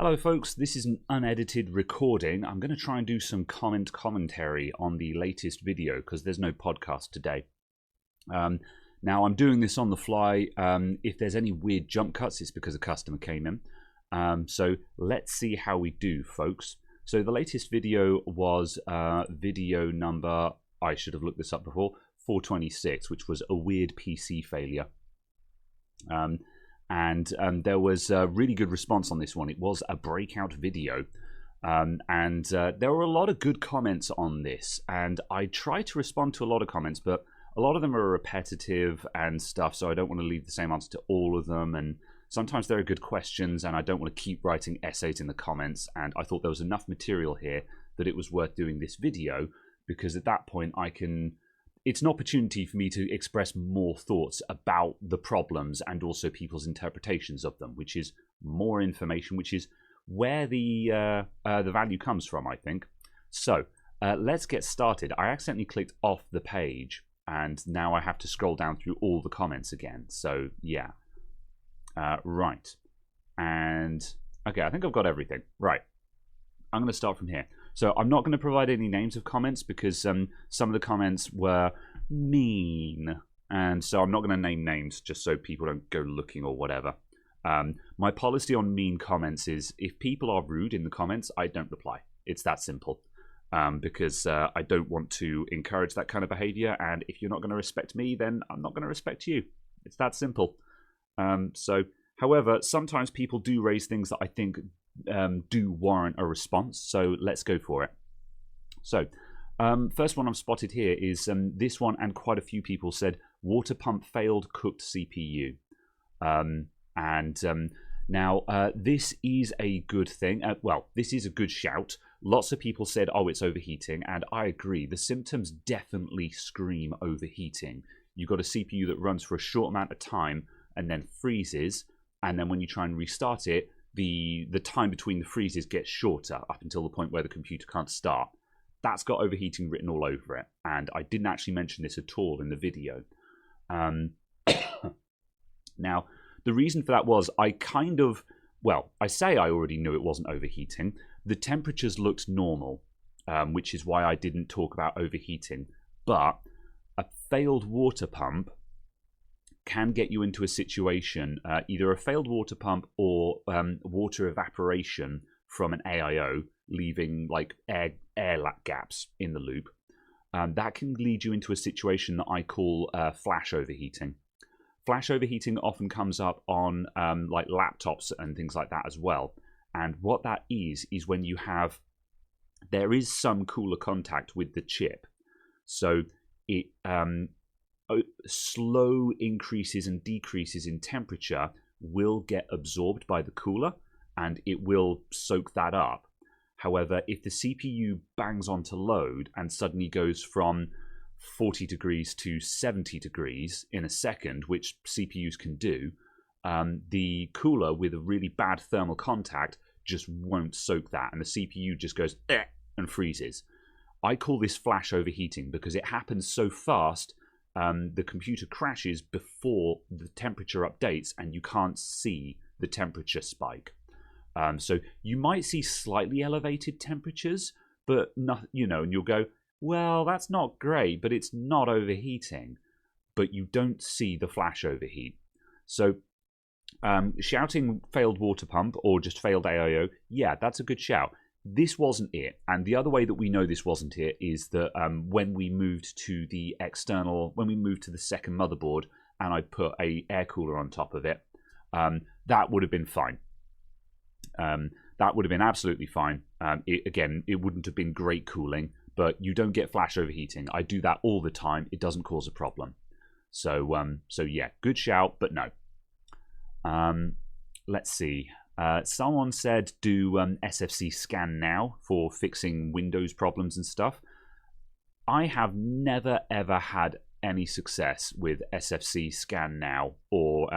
Hello folks, this is an unedited recording. I'm going to try and do some commentary on the latest video because there's no podcast today. Now I'm doing this on the fly. If there's any weird jump cuts, it's because a customer came in. So let's see how we do, folks. So the latest video was video number, I should have looked this up before, 426, which was a weird PC failure. And there was a really good response on this one. It was a breakout video. And there were a lot of good comments on this. And I tried to respond to a lot of comments, but a lot of them are repetitive and stuff, so I don't want to leave the same answer to all of them. And sometimes there are good questions, and I don't want to keep writing essays in the comments. And I thought there was enough material here that it was worth doing this video, because at that point it's an opportunity for me to express more thoughts about the problems and also people's interpretations of them, which is more information, which is where the value comes from, I think. So let's get started. I accidentally clicked off the page, and now I have to scroll down through all the comments again. So yeah, right. And okay, I think I've got everything. Right, I'm going to start from here. So I'm not going to provide any names of comments because some of the comments were mean. And so I'm not going to name names just so people don't go looking or whatever. My policy on mean comments is if people are rude in the comments, I don't reply. It's that simple. Because I don't want to encourage that kind of behavior. And if you're not going to respect me, then I'm not going to respect you. It's that simple. However, sometimes people do raise things that I think do warrant a response, so let's go for it. So first one I've spotted here is this one, and quite a few people said water pump failed cooked CPU. Now this is a good thing. Well, this is a good shout. Lots of people said, oh, it's overheating, and I agree. The symptoms definitely scream overheating. You've got a CPU that runs for a short amount of time and then freezes, and then when you try and restart it, the time between the freezes gets shorter up until the point where the computer can't start. That's got overheating written all over it, and I didn't actually mention this at all in the video. Now, the reason for that was I say I already knew it wasn't overheating. The temperatures looked normal, which is why I didn't talk about overheating. But a failed water pump can get you into a situation, either a failed water pump or water evaporation from an AIO, leaving like air gaps in the loop. That can lead you into a situation that I call flash overheating. Flash overheating often comes up on like laptops and things like that as well. And what that is when there is some cooler contact with the chip. So it slow increases and decreases in temperature will get absorbed by the cooler and it will soak that up. However, if the CPU bangs onto load and suddenly goes from 40 degrees to 70 degrees in a second, which CPUs can do, the cooler with a really bad thermal contact just won't soak that, and the CPU just goes and freezes. I call this flash overheating because it happens so fast. The computer crashes before the temperature updates and you can't see the temperature spike. So you might see slightly elevated temperatures, but not, and you'll go, well, that's not great, but it's not overheating. But you don't see the flash overheat. So shouting failed water pump or just failed AIO, yeah, that's a good shout. This wasn't it, and the other way that we know this wasn't it is that when we moved to the second motherboard and I put a air cooler on top of it, that would have been fine. That would have been absolutely fine. It wouldn't have been great cooling, but you don't get flash overheating. I do that all the time. It doesn't cause a problem. So yeah, good shout, but no. Let's see. Someone said do SFC scan now for fixing Windows problems and stuff. I have never ever had any success with SFC scan now or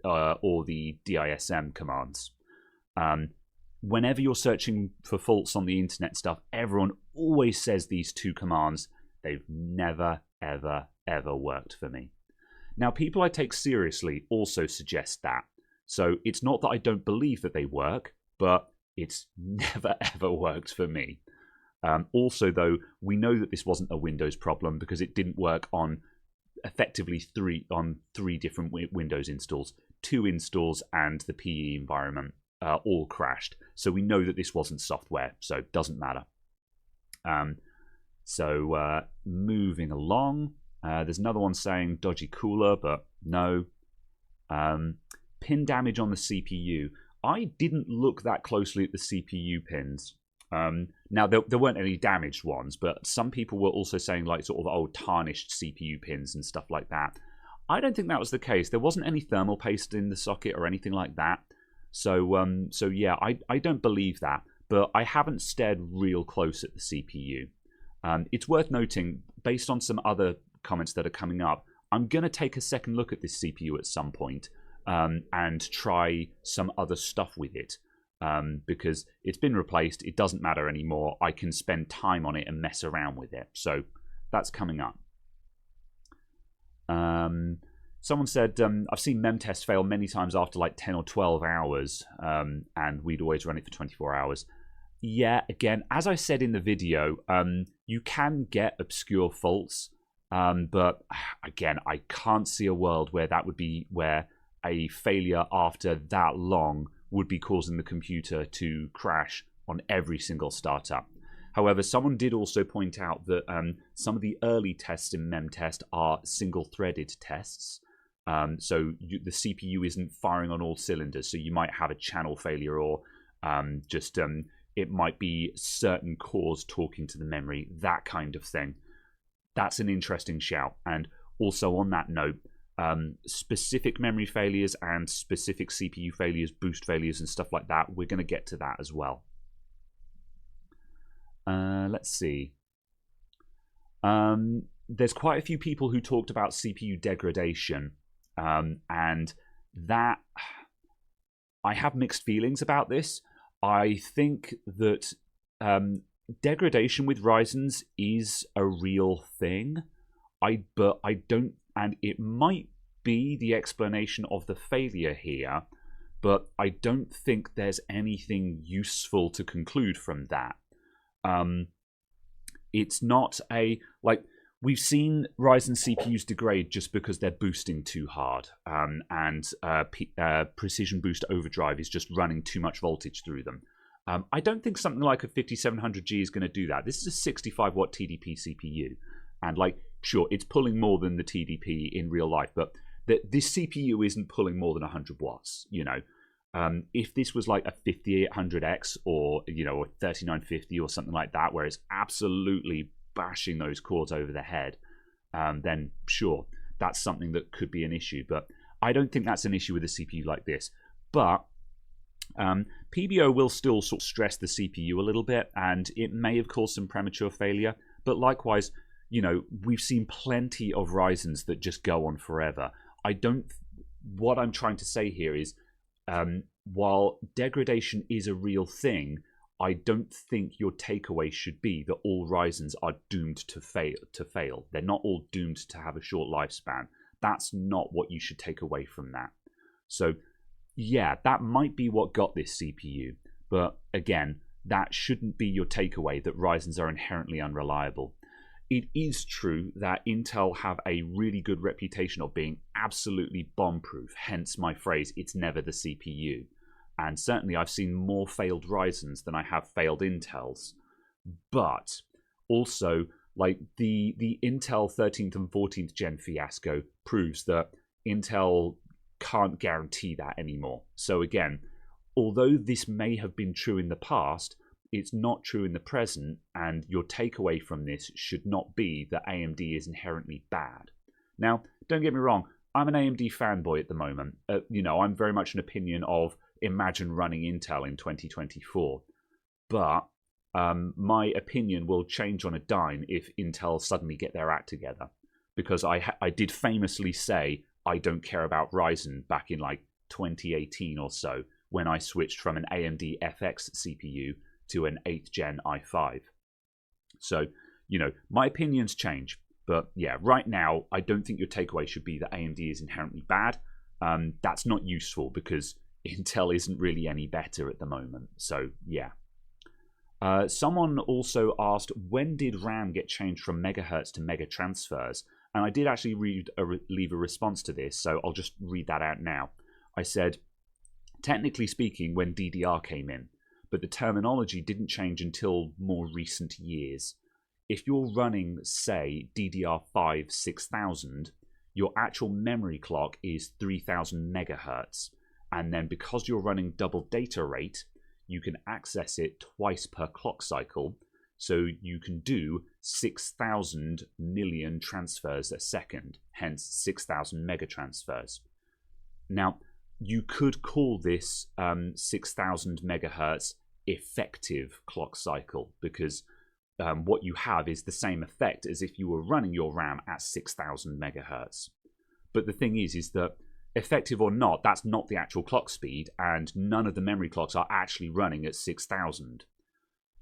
the DISM commands. Whenever you're searching for faults on the internet stuff, everyone always says these two commands. They've never ever worked for me. Now, people I take seriously also suggest that. So it's not that I don't believe that they work, but It's never ever worked for me. Also, though, we know that this wasn't a Windows problem because it didn't work on effectively three different Windows installs. 2 installs and the PE environment all crashed. So we know that this wasn't software, so it doesn't matter. Moving along, there's another one saying dodgy cooler, but no. Pin damage on the CPU. I didn't look that closely at the CPU pins. Now, there weren't any damaged ones, but some people were also saying like sort of tarnished CPU pins and stuff like that. I don't think that was the case. There wasn't any thermal paste in the socket or anything like that. So yeah, I don't believe that, but I haven't stared real close at the CPU. It's worth noting, based on some other comments that are coming up, I'm going to take a second look at this CPU at some point and try some other stuff with it. Because it's been replaced, it doesn't matter anymore. I can spend time on it and mess around with it. So that's coming up. Someone said, I've seen Memtest fail many times after like 10 or 12 hours, and we'd always run it for 24 hours. Yeah, again, as I said in the video, you can get obscure faults, but again, I can't see a world where that would be where a failure after that long would be causing the computer to crash on every single startup. However, someone did also point out that some of the early tests in Memtest are single-threaded tests. So the CPU isn't firing on all cylinders, so you might have a channel failure or it might be certain cores talking to the memory, that kind of thing. That's an interesting shout. And also on that note, specific memory failures and specific CPU failures, boost failures and stuff like that, we're going to get to that as well. Let's see. There's quite a few people who talked about CPU degradation, and that I have mixed feelings about this. I think that degradation with Ryzen's is a real thing. But I don't, and it might be the explanation of the failure here, but I don't think there's anything useful to conclude from that. It's not we've seen Ryzen CPUs degrade just because they're boosting too hard, and Precision Boost Overdrive is just running too much voltage through them. I don't think something like a 5700G is going to do that. This is a 65 watt TDP CPU, and sure, it's pulling more than the TDP in real life, but this CPU isn't pulling more than 100 watts. If this was like a 5800X or a 3950 or something like that, where it's absolutely bashing those cores over the head, then sure, that's something that could be an issue. But I don't think that's an issue with a CPU like this. But PBO will still sort of stress the CPU a little bit, and it may have caused some premature failure. But likewise, we've seen plenty of Ryzens that just go on forever. What I'm trying to say here is, while degradation is a real thing, I don't think your takeaway should be that all Ryzens are doomed to fail. They're not all doomed to have a short lifespan. That's not what you should take away from that. So, yeah, that might be what got this CPU. But again, that shouldn't be your takeaway that Ryzens are inherently unreliable. It is true that Intel have a really good reputation of being absolutely bomb-proof, hence my phrase, it's never the CPU. And certainly I've seen more failed Ryzens than I have failed Intels. But also, the Intel 13th and 14th gen fiasco proves that Intel can't guarantee that anymore. So again, although this may have been true in the past, it's not true in the present, and your takeaway from this should not be that AMD is inherently bad. Now, don't get me wrong, I'm an AMD fanboy at the moment. I'm very much an opinion of imagine running Intel in 2024. But my opinion will change on a dime if Intel suddenly get their act together. Because I did famously say I don't care about Ryzen back in 2018 or so, when I switched from an AMD FX CPU to an 8th gen i5. So, my opinions change. But yeah, right now, I don't think your takeaway should be that AMD is inherently bad. That's not useful because Intel isn't really any better at the moment. So yeah. Someone also asked, when did RAM get changed from megahertz to mega transfers? And I did actually leave a response to this, so I'll just read that out now. I said, technically speaking, when DDR came in, but the terminology didn't change until more recent years. If you're running, say, DDR5 6000, your actual memory clock is 3000 megahertz. And then because you're running double data rate, you can access it twice per clock cycle. So you can do 6,000 million transfers a second, hence 6,000 mega transfers. Now, you could call this 6,000 megahertz effective clock cycle, because what you have is the same effect as if you were running your RAM at 6,000 megahertz. But the thing is that effective or not, that's not the actual clock speed, and none of the memory clocks are actually running at 6,000.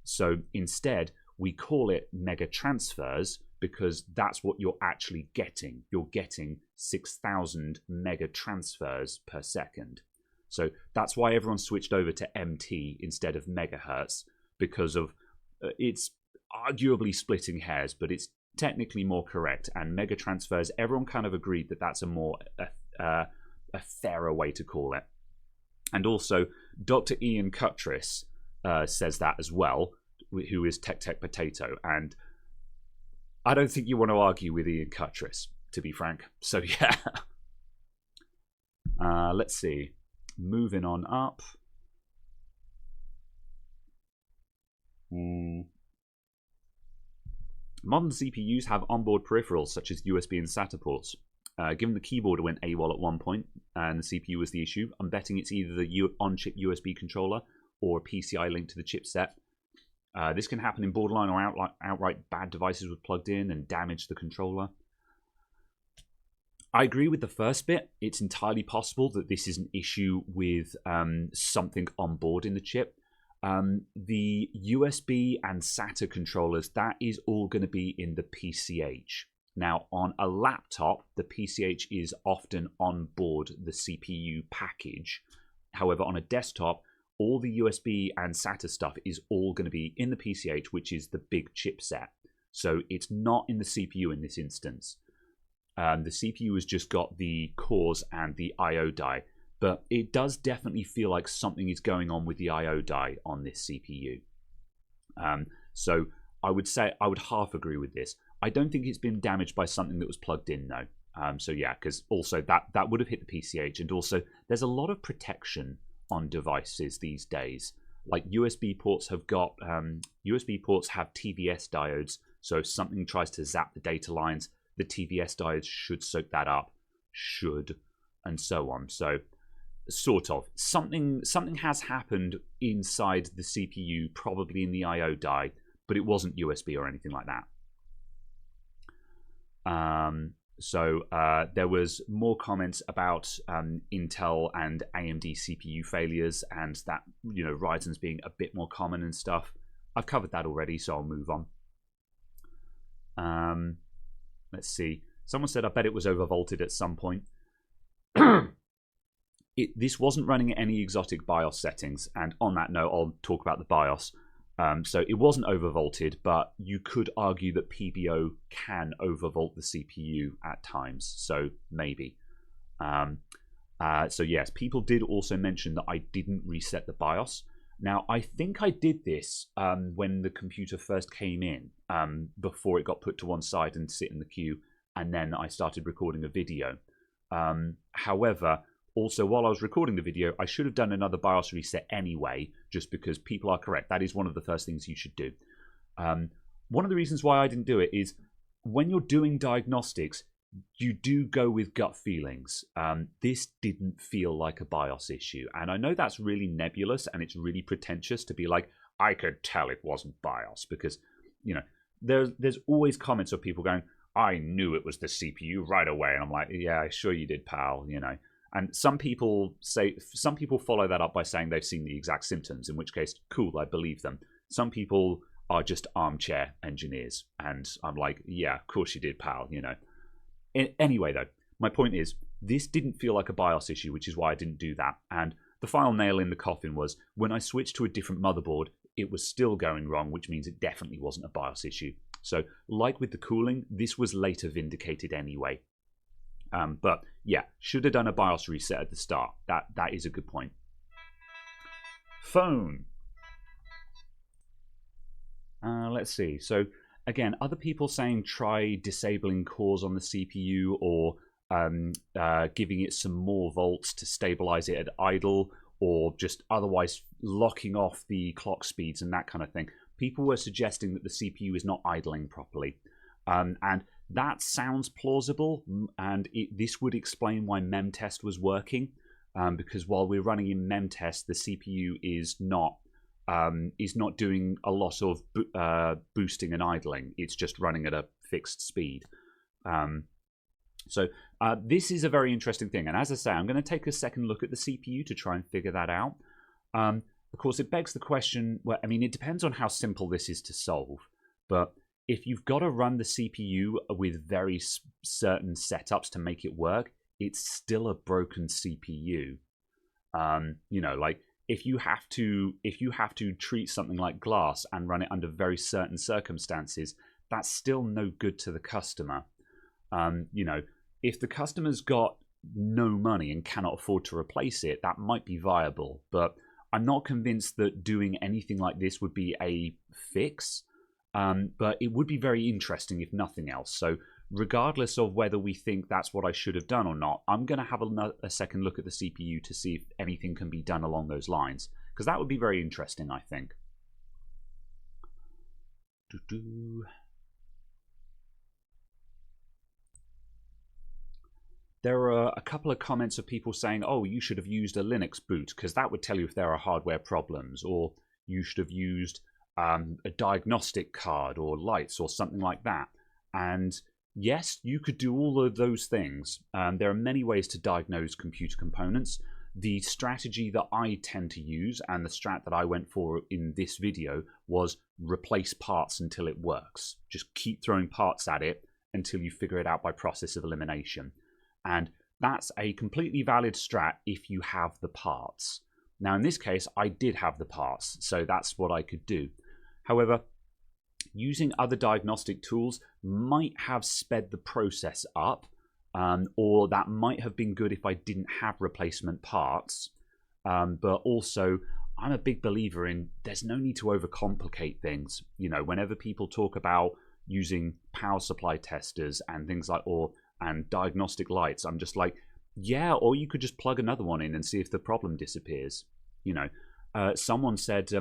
So instead, we call it mega transfers because that's what you're actually getting. You're getting 6,000 mega transfers per second. So that's why everyone switched over to MT instead of megahertz, because of it's arguably splitting hairs, but it's technically more correct. And mega transfers, everyone kind of agreed that that's a more a fairer way to call it. And also, Dr. Ian Cuttress says that as well, who is Tech Potato. And I don't think you want to argue with Ian Cuttress, to be frank. So yeah. Let's see. Moving on up. Modern CPUs have onboard peripherals such as USB and SATA ports. Given the keyboard went AWOL at one point and the CPU was the issue, I'm betting it's either the on-chip USB controller or a PCI linked to the chipset. This can happen in borderline or outright bad devices with plugged in and damage the controller. I agree with the first bit. It's entirely possible that this is an issue with something on board in the chip. The USB and SATA controllers, that is all going to be in the PCH. Now, on a laptop, the PCH is often on board the CPU package. However, on a desktop, all the USB and SATA stuff is all going to be in the PCH, which is the big chipset. So it's not in the CPU in this instance. The CPU has just got the cores and the I/O die, but it does definitely feel like something is going on with the I/O die on this CPU. So I would say I would half agree with this. I don't think it's been damaged by something that was plugged in, though. So yeah, because also that would have hit the PCH, and also there's a lot of protection on devices these days. Like USB ports have got USB ports have TVS diodes, so if something tries to zap the data lines, the TVS diodes should soak that up, and so on. So sort of something has happened inside the CPU, probably in the I/O die, but it wasn't USB or anything like that. So there was more comments about Intel and AMD CPU failures, and that, you know, Ryzen's being a bit more common and stuff. I've covered that already, so I'll move on. Let's see. Someone said, I bet it was overvolted at some point. This wasn't running at any exotic BIOS settings, and on that note, I'll talk about the BIOS. So it wasn't overvolted, but you could argue that PBO can overvolt the CPU at times, so maybe. So yes, people did also mention that I didn't reset the BIOS. Now, I think I did this when the computer first came in, before it got put to one side and sit in the queue, and then I started recording a video. However, also, while I was recording the video, I should have done another BIOS reset anyway, just because people are correct. That is one of the first things you should do. One of the reasons why I didn't do it is when you're doing diagnostics, you do go with gut feelings. This didn't feel like a BIOS issue. And I know that's really nebulous and it's really pretentious to be like, I could tell it wasn't BIOS, because, you know, there's always comments of people going, I knew it was the CPU right away. And I'm like, yeah, sure you did, pal, you know. And some people follow that up by saying they've seen the exact symptoms, in which case, cool, I believe them. Some people are just armchair engineers, and I'm like, yeah, of course you did, pal, you know. Anyway, though, my point is, this didn't feel like a BIOS issue, which is why I didn't do that. And the final nail in the coffin was when I switched to a different motherboard, it was still going wrong, which means it definitely wasn't a BIOS issue. So, like with the cooling, this was later vindicated anyway. But yeah, should have done a BIOS reset at the start. That is a good point. Phone. Let's see. So again, other people saying try disabling cores on the CPU or giving it some more volts to stabilize it at idle, or just otherwise locking off the clock speeds and that kind of thing. People were suggesting that the CPU is not idling properly. And that sounds plausible, and this would explain why Memtest was working, because while we're running in Memtest, the CPU is not doing a lot of boosting and idling. It's just running at a fixed speed. So this is a very interesting thing. And as I say, I'm going to take a second look at the CPU to try and figure that out. Of course, it begs the question, well, I mean, it depends on how simple this is to solve. But if you've got to run the CPU with very certain setups to make it work, it's still a broken CPU. You know, like if you have to treat something like glass and run it under very certain circumstances, that's still no good to the customer. You know, if the customer's got no money and cannot afford to replace it, that might be viable. But I'm not convinced that doing anything like this would be a fix. But it would be very interesting if nothing else. So regardless of whether we think that's what I should have done or not, I'm going to have a second look at the CPU to see if anything can be done along those lines, because that would be very interesting, I think. There are a couple of comments of people saying, oh, you should have used a Linux boot, because that would tell you if there are hardware problems, or you should have used a diagnostic card or lights or something like that. And yes, you could do all of those things. There are many ways to diagnose computer components. The strategy that I tend to use, and the strat that I went for in this video, was replace parts until it works. Just keep throwing parts at it until you figure it out by process of elimination. And that's a completely valid strat if you have the parts. Now in this case, I did have the parts, so that's what I could do. However, using other diagnostic tools might have sped the process up, or that might have been good if I didn't have replacement parts. But also, I'm a big believer in there's no need to overcomplicate things. You know, whenever people talk about using power supply testers and things like, and diagnostic lights, I'm just like, yeah, or you could just plug another one in and see if the problem disappears. You know. Someone said,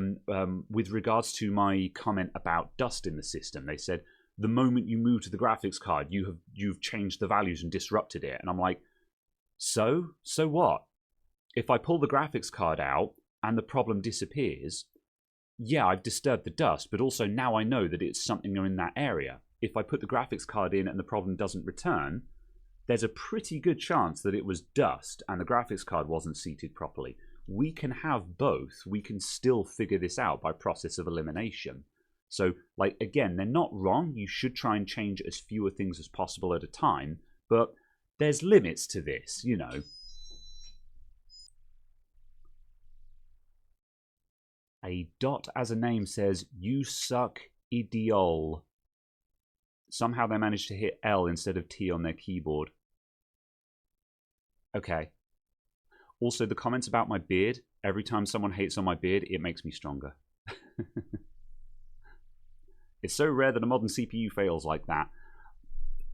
with regards to my comment about dust in the system, they said, the moment you move to the graphics card, you've changed the values and disrupted it. And I'm like, so what? If I pull the graphics card out and the problem disappears, yeah, I've disturbed the dust, but also now I know that it's something in that area. If I put the graphics card in and the problem doesn't return, there's a pretty good chance that it was dust and the graphics card wasn't seated properly. We can have both. We can still figure this out by process of elimination. So, like, again, they're not wrong. You should try and change as fewer things as possible at a time, but there's limits to this, you know. A dot as a name says, you suck, idiol. Somehow they managed to hit L instead of T on their keyboard. Okay. Also, the comments about my beard, every time someone hates on my beard, it makes me stronger. It's so rare that a modern CPU fails like that.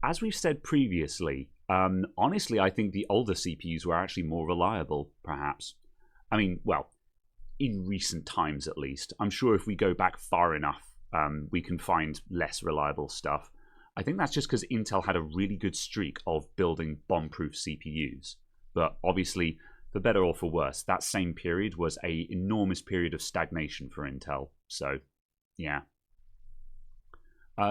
As we've said previously, honestly, I think the older CPUs were actually more reliable, perhaps. I mean, well, in recent times at least. I'm sure if we go back far enough, we can find less reliable stuff. I think that's just because Intel had a really good streak of building bomb-proof CPUs. But obviously, for better or for worse, that same period was an enormous period of stagnation for Intel. So, yeah.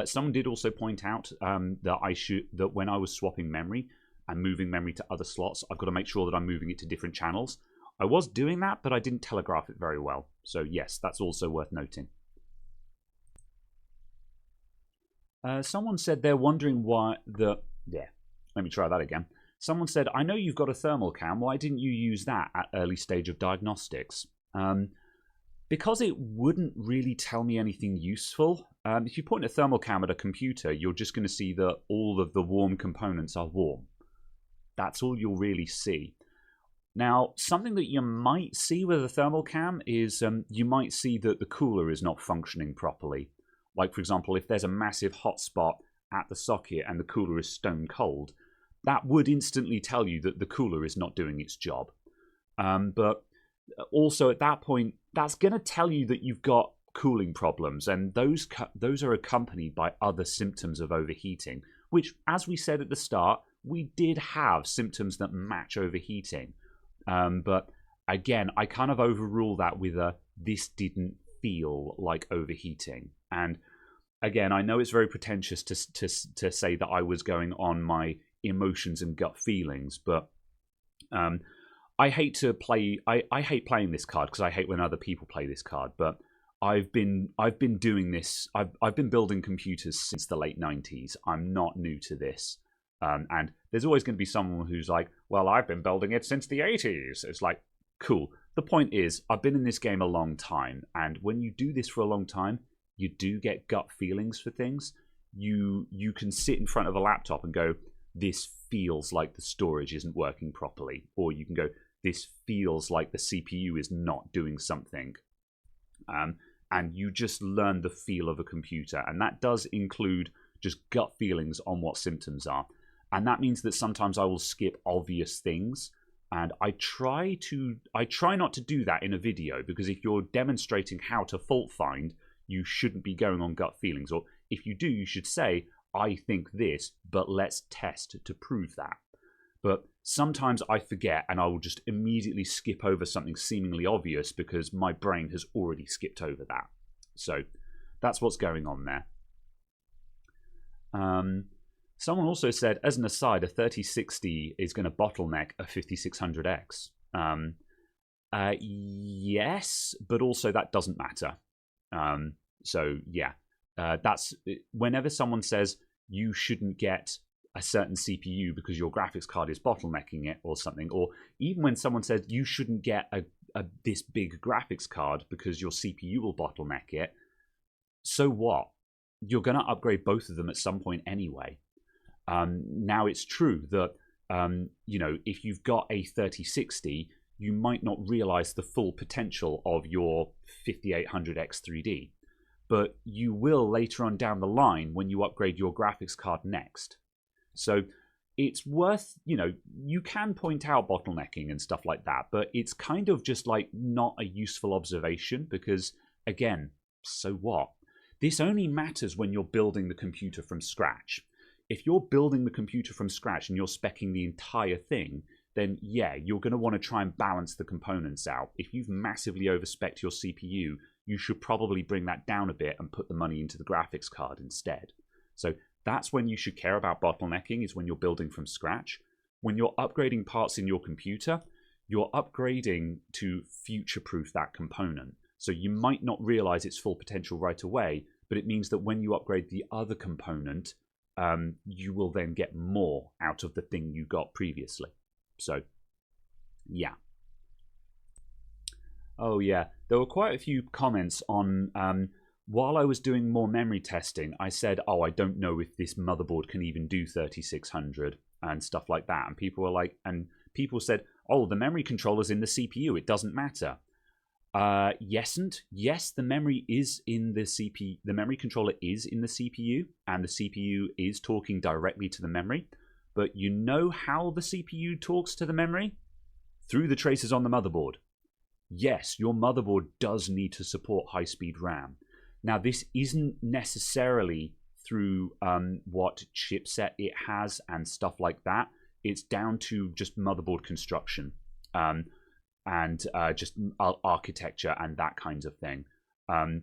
Someone did also point out that when I was swapping memory and moving memory to other slots, I've got to make sure that I'm moving it to different channels. I was doing that, but I didn't telegraph it very well. So, yes, that's also worth noting. Someone said they're wondering why let me try that again. Someone said, I know you've got a thermal cam. Why didn't you use that at early stage of diagnostics? Because it wouldn't really tell me anything useful. If you point a thermal cam at a computer, you're just going to see that all of the warm components are warm. That's all you'll really see. Now, something that you might see with a thermal cam is you might see that the cooler is not functioning properly. Like, for example, if there's a massive hotspot at the socket and the cooler is stone cold, that would instantly tell you that the cooler is not doing its job. But also at that point, that's going to tell you that you've got cooling problems, and those are accompanied by other symptoms of overheating, which, as we said at the start, we did have symptoms that match overheating. But again, I kind of overrule that with this didn't feel like overheating. And again, I know it's very pretentious to say that I was going on my emotions and gut feelings, but I hate to play. I hate playing this card because I hate when other people play this card. But I've been doing this. I've been building computers since the late 90s. I'm not new to this. And there's always going to be someone who's like, well, I've been building it since the 80s. It's like, cool. The point is, I've been in this game a long time. And when you do this for a long time, you do get gut feelings for things. You can sit in front of a laptop and go, this feels like the storage isn't working properly. Or you can go, this feels like the CPU is not doing something. And you just learn the feel of a computer. And that does include just gut feelings on what symptoms are. And that means that sometimes I will skip obvious things. And I try not to do that in a video, because if you're demonstrating how to fault find, you shouldn't be going on gut feelings. Or if you do, you should say, I think this, but let's test to prove that. But sometimes I forget and I will just immediately skip over something seemingly obvious because my brain has already skipped over that. So that's what's going on there. Someone also said, as an aside, a 3060 is going to bottleneck a 5600X. Yes, but also that doesn't matter. So yeah, that's whenever someone says you shouldn't get a certain CPU because your graphics card is bottlenecking it or something, or even when someone says you shouldn't get this big graphics card because your CPU will bottleneck it, so what? You're going to upgrade both of them at some point anyway. Now it's true that if you've got a 3060, you might not realize the full potential of your 5800X 3D, but you will later on down the line when you upgrade your graphics card next. So it's worth, you can point out bottlenecking and stuff like that, but it's kind of just like not a useful observation because, again, so what? This only matters when you're building the computer from scratch. If you're building the computer from scratch and you're speccing the entire thing, then yeah, you're going to want to try and balance the components out. If you've massively overspecced your CPU, you should probably bring that down a bit and put the money into the graphics card instead. So that's when you should care about bottlenecking, is when you're building from scratch. When you're upgrading parts in your computer, you're upgrading to future-proof that component. So you might not realize its full potential right away, but it means that when you upgrade the other component, you will then get more out of the thing you got previously. So, yeah. Oh, yeah. There were quite a few comments on... while I was doing more memory testing, I said, oh, I don't know if this motherboard can even do 3600 and stuff like that. And people were like, and people said, oh, the memory controller's in the CPU. It doesn't matter. Yes, the memory is in the CPU. The memory controller is in the CPU, and the CPU is talking directly to the memory. But you know how the CPU talks to the memory? Through the traces on the motherboard. Yes, your motherboard does need to support high-speed RAM. Now, this isn't necessarily through what chipset it has and stuff like that. It's down to just motherboard construction and just architecture and that kinds of thing. The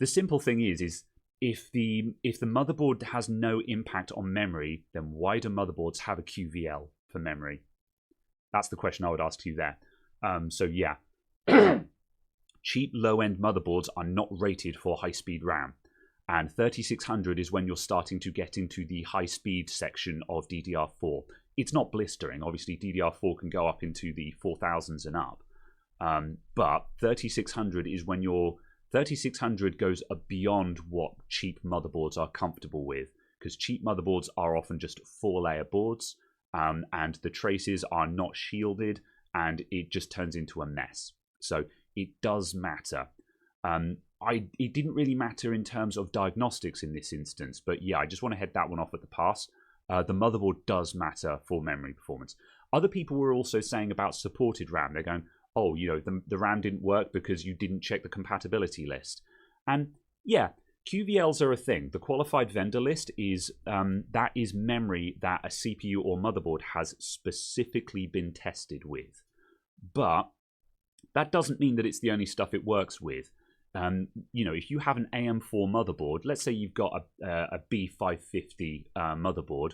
simple thing is if the motherboard has no impact on memory, then why do motherboards have a QVL for memory? That's the question I would ask you there. So yeah. Cheap low-end motherboards are not rated for high-speed RAM. and 3600 is when you're starting to get into the high-speed section of DDR4. It's not blistering. Obviously, DDR4 can go up into the 4000s and up. But 3600 is when your 3600 goes beyond what cheap motherboards are comfortable with, because cheap motherboards are often just 4-layer boards, and the traces are not shielded, and it just turns into a mess. So it does matter. It didn't really matter in terms of diagnostics in this instance, but yeah, I just want to head that one off at the pass. The motherboard does matter for memory performance. Other people were also saying about supported RAM. They're going, oh, you know, the RAM didn't work because you didn't check the compatibility list. And yeah, QVLs are a thing. The qualified vendor list is that is memory that a CPU or motherboard has specifically been tested with. But that doesn't mean that it's the only stuff it works with. You know, if you have an AM4 motherboard, let's say you've got a B550 motherboard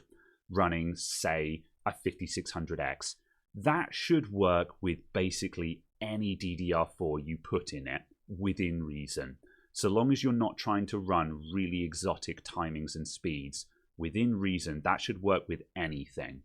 running, say, a 5600X, that should work with basically any DDR4 you put in it within reason. So long as you're not trying to run really exotic timings and speeds, within reason, that should work with anything.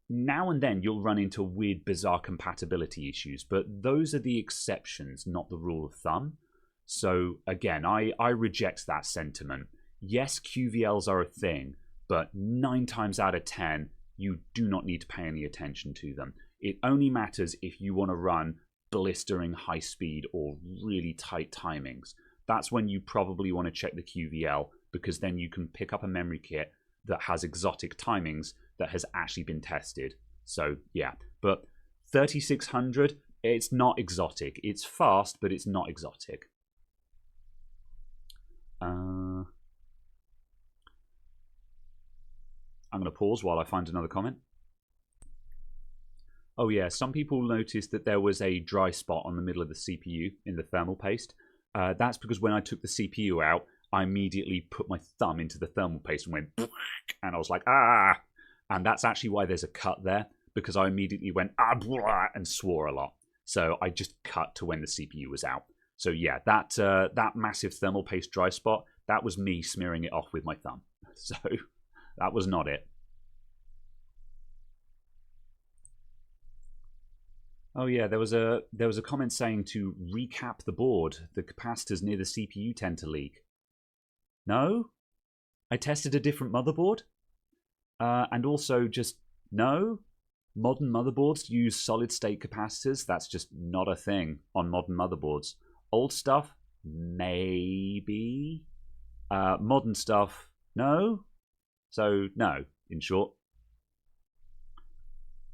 Now and then you'll run into weird, bizarre compatibility issues, but those are the exceptions, not the rule of thumb. So again, I reject that sentiment. Yes, QVLs are a thing, but 9 times out of 10, you do not need to pay any attention to them. It only matters if you want to run blistering high speed or really tight timings. That's when you probably want to check the QVL, because then you can pick up a memory kit that has exotic timings that has actually been tested. So yeah, but 3600, it's not exotic. It's fast, but it's not exotic. I'm going to pause while I find another comment. Oh yeah, some people noticed that there was a dry spot on the middle of the CPU in the thermal paste. That's because when I took the CPU out, I immediately put my thumb into the thermal paste and went, and I was like, ah! And that's actually why there's a cut there, because I immediately went, ah, blah, and swore a lot. So I just cut to when the CPU was out. So yeah, that massive thermal paste dry spot, that was me smearing it off with my thumb. So that was not it. Oh yeah, there was a comment saying to recap the board. The capacitors near the CPU tend to leak. No, I tested a different motherboard, and also just no. Modern motherboards use solid-state capacitors. That's just not a thing on modern motherboards. Old stuff, maybe. Modern stuff, no. So no, in short.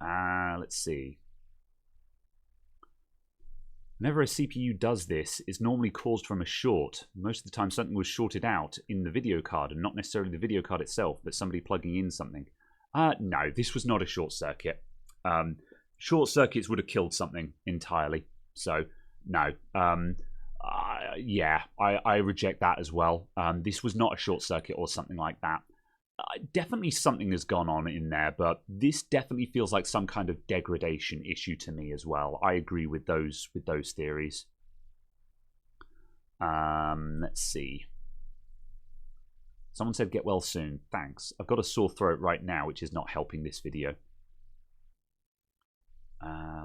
Let's see. Whenever a CPU does this, it's normally caused from a short. Most of the time something was shorted out in the video card, and not necessarily the video card itself, but somebody plugging in something. No, this was not a short circuit. Short circuits would have killed something entirely. So, no. Yeah, I reject that as well. This was not a short circuit or something like that. Definitely something has gone on in there, but this definitely feels like some kind of degradation issue to me as well. I agree with those theories. Let's see. Someone said get well soon. Thanks. I've got a sore throat right now, which is not helping this video.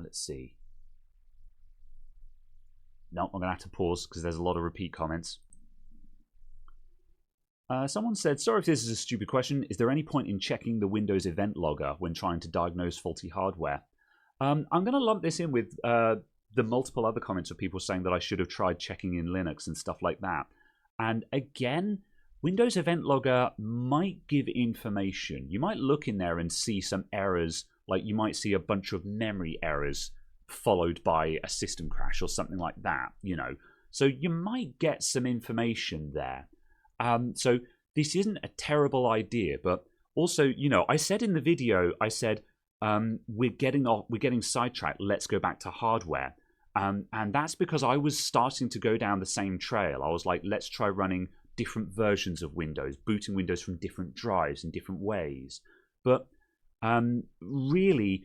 Let's see. No, I'm going to have to pause because there's a lot of repeat comments. Someone said, sorry if this is a stupid question, is there any point in checking the Windows event logger when trying to diagnose faulty hardware? I'm going to lump this in with the multiple other comments of people saying that I should have tried checking in Linux and stuff like that. And again, Windows event logger might give information. You might look in there and see some errors, like you might see a bunch of memory errors followed by a system crash or something like that, you know. So you might get some information there. So this isn't a terrible idea, but also, you know, I said in the video, I said, we're getting sidetracked. Let's go back to hardware. And that's because I was starting to go down the same trail. I was like, let's try running different versions of Windows, booting Windows from different drives in different ways. But really,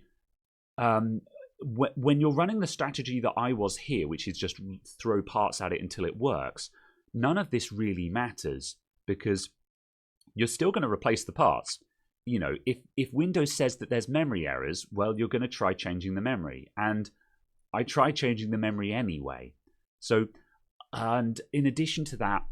when you're running the strategy that I was here, which is just throw parts at it until it works, none of this really matters. because you're still going to replace the parts. You know, if Windows says that there's memory errors, well, you're going to try changing the memory. And I tried changing the memory anyway. So, and in addition to that,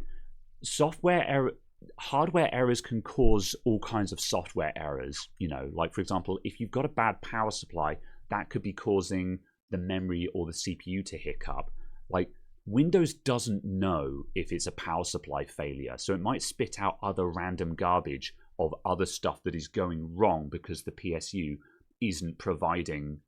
hardware errors can cause all kinds of software errors. You know, like for example, if you've got a bad power supply, that could be causing the memory or the CPU to hiccup. Like, Windows doesn't know if it's a power supply failure, so it might spit out other random garbage of other stuff that is going wrong because the PSU isn't providing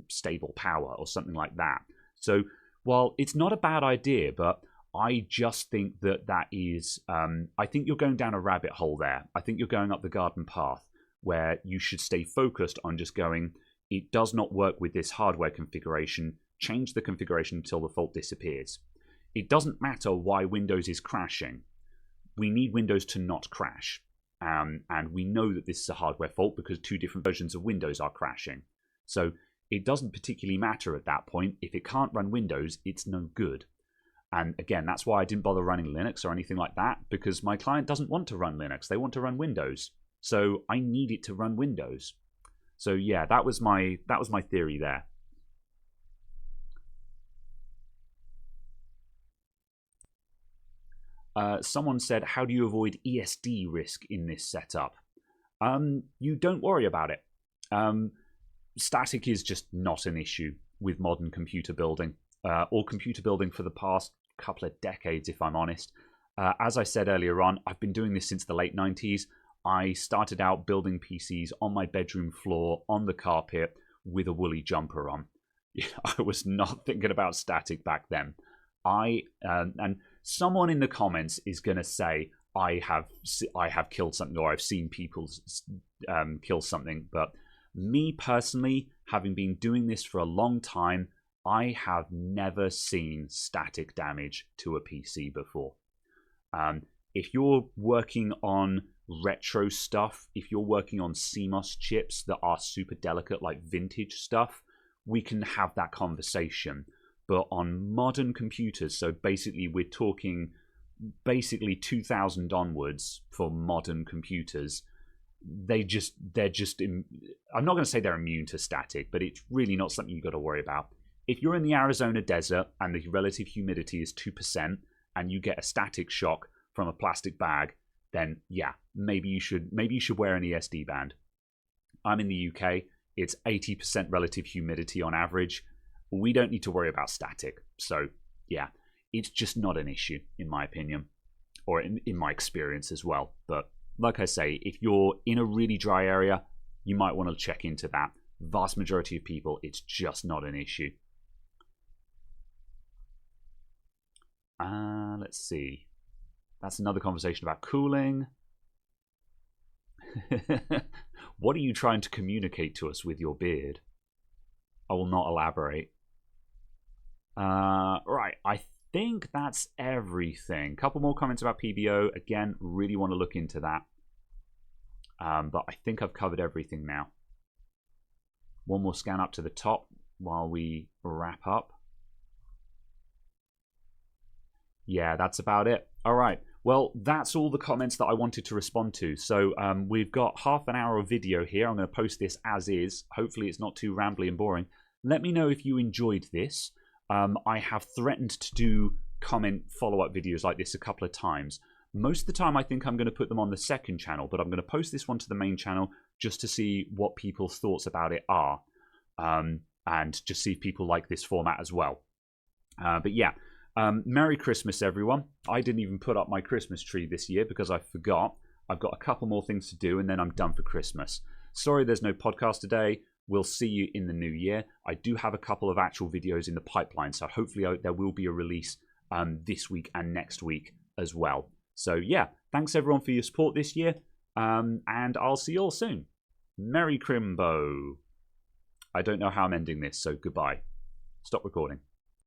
stable power or something like that. So while it's not a bad idea, but I just think that is, I think you're going down a rabbit hole there. I think you're going up the garden path where you should stay focused on just going, it does not work with this hardware configuration, change the configuration until the fault disappears. It doesn't matter why Windows is crashing. We need Windows to not crash. And we know that this is a hardware fault because 2 different versions of Windows are crashing. So it doesn't particularly matter at that point. If it can't run Windows, it's no good. And again, that's why I didn't bother running Linux or anything like that, because my client doesn't want to run Linux. They want to run Windows. So I need it to run Windows. So yeah, that was my theory there. Someone said, how do you avoid ESD risk in this setup? You don't worry about it. Static is just not an issue with modern computer building, or computer building for the past couple of decades, if I'm honest. As I said earlier on, I've been doing this since the late 90s. I started out building PCs on my bedroom floor, on the carpet, with a woolly jumper on. I was not thinking about static back then. And someone in the comments is going to say, I have killed something, or I've seen people kill something. But me personally, having been doing this for a long time, I have never seen static damage to a PC before. If you're working on retro stuff, if you're working on CMOS chips that are super delicate, like vintage stuff, we can have that conversation. But on modern computers, so basically we're talking basically 2000 onwards for modern computers, I'm not going to say they're immune to static, but it's really not something you've got to worry about. If you're in the Arizona desert and the relative humidity is 2% and you get a static shock from a plastic bag, then yeah, maybe you should wear an ESD band. I'm in the UK, it's 80% relative humidity on average. We don't need to worry about static. So yeah, it's just not an issue in my opinion, or in my experience as well. But like I say, if you're in a really dry area, you might want to check into that. Vast majority of people, it's just not an issue. Let's see. That's another conversation about cooling. What are you trying to communicate to us with your beard? I will not elaborate. Right, I think that's everything. Couple more comments about PBO. Again, really want to look into that. But I think I've covered everything now. One more scan up to the top while we wrap up. Yeah, that's about it. All right. Well, that's all the comments that I wanted to respond to. So we've got half an hour of video here. I'm going to post this as is. Hopefully it's not too rambly and boring. Let me know if you enjoyed this. I have threatened to do comment follow-up videos like this a couple of times. Most of the time I think I'm going to put them on the second channel, but I'm going to post this one to the main channel just to see what people's thoughts about it are. And just see if people like this format as well. But yeah. Merry Christmas, everyone. I didn't even put up my Christmas tree this year because I forgot. I've got a couple more things to do and then I'm done for Christmas. Sorry there's no podcast today. We'll see you in the new year. I do have a couple of actual videos in the pipeline, so hopefully there will be a release this week and next week as well. So yeah, thanks everyone for your support this year, and I'll see you all soon. Merry Crimbo. I don't know how I'm ending this, so goodbye. Stop recording.